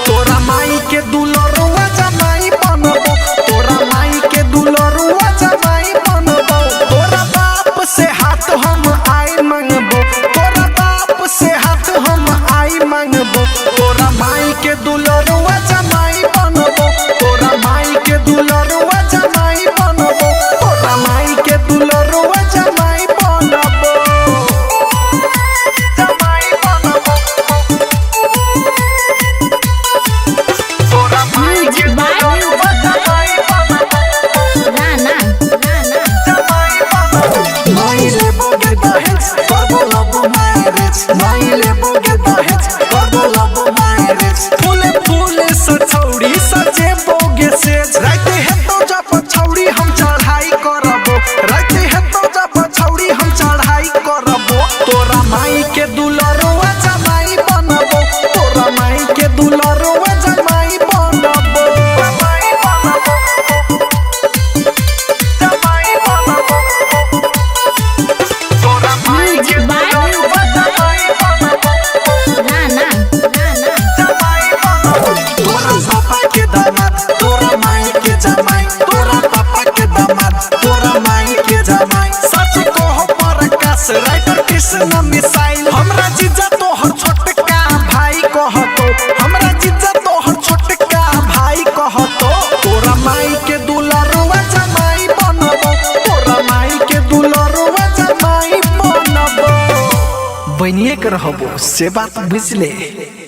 तोरा माई के दुलरुआ जमाई बनबो, तोरा माई के दुलरुआ जमाई बनबो। तोरा बाप से हाथ हम आई मंगबो, तोरा बाप से हाथ हम आई मंगबो। तोरा माई के दुलरुआ जमाई बनबो, तोरा माई के दुलरुआ जमाई बनबो, तोरा माई के दुलरुआ जमाई बनबो। फूले फूले सछौड़ी सजे बोगे से राते है तो जब छौड़ी हम चढ़ाई करबो, राते है तो जब छौड़ी हम चढ़ाई करबो। तोरा माई के दुलरुआ जमाई बनबो, तोरा माई के दुलरुआ जमाई बनबो। तोरा माई के दुलरुआ जमाई बनबो। तोरा पापा के दामाद, तोरा माई के जमाई, तोरा पापा के दामाद, तोरा माई के जमाई। सच कहो प्रकाश राइटर कृष्ण मिसाइल, हमरा जीजा तोहर छोटका भाई कहतो, हमरा जीजा तोहर छोटका भाई कहतो। तोरा माई के दुलरुआ जमाई बनबो, तोरा माई के दुलरुआ जमाई बनबो। बनिए के रहबो से बात बुझले।